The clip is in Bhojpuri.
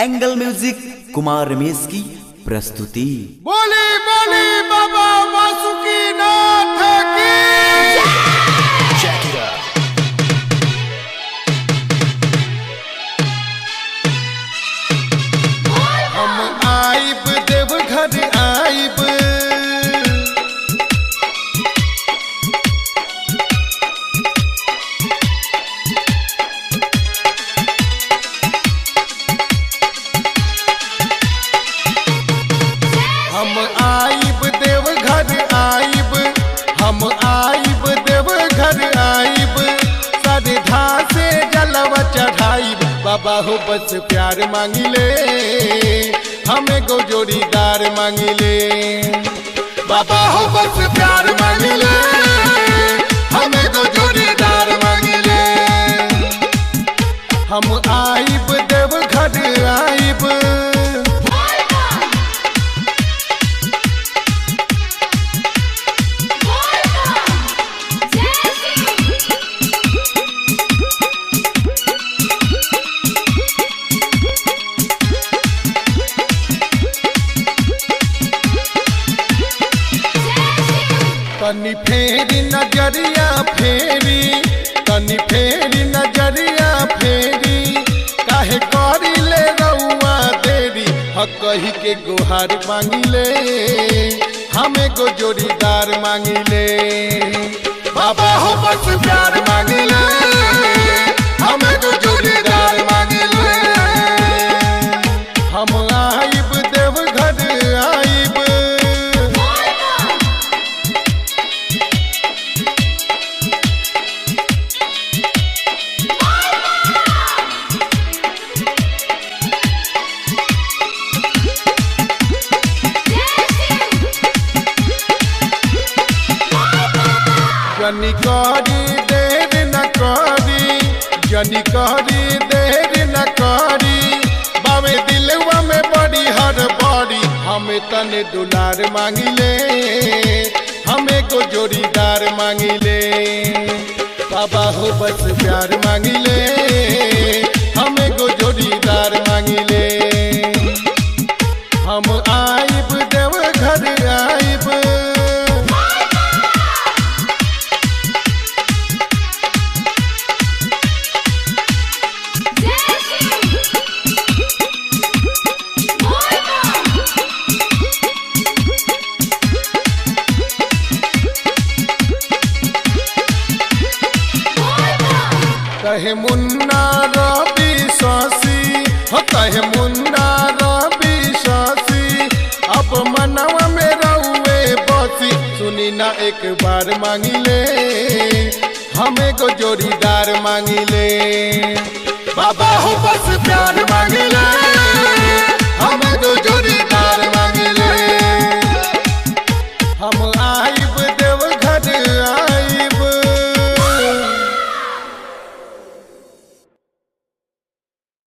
एंगल म्यूजिक कुमार रमेश की प्रस्तुति। बोली बोली बाबा वासुकीनाथ की। हम आइब देवघर आइब, हम आइब देवघर आइब, हम आइब देवघर आइब, श्रद्धा से जलवा चढ़ाइब। बाबा हो बस प्यार मांगिले, हमें गो जोड़ीदार मांगिले। बाबा हो बस प्यार मांगिले, हमें गो जोड़ीदार मांगिले। हम आइब देवघर आइब, तनी फेरी नजरिया फेरी, तनी फेरी नजरिया फेरी, काहे करी ले रउआ देरी। कही के गुहार मांगिले, हमें गो जोड़ीदार मांगिले। बाबा हो बस प्यार मांगिले, हमें गो जोड़ीदार मांगिले। हम आइब देवघर आइब, जनी करी देर न करी, जनी करी देर न करी, बावे दिलवा में बड़ी हड़बड़ी। हमें तने दुलार मांगिले, हमें को जोड़ीदार मांगिले। बाबा हो बस प्यार मांगिले, हमें को जोड़ीदार मांगिले। हम आइब देवघर आइब, कहे मुन्ना रवि शशि, हो कहे मुन्ना रवि शशि, अब मनवा में रहुए बसी। सुनी ना एक बार मांगिले, हमें को जोड़ीदार मांगिले। बाबा हो बस प्यार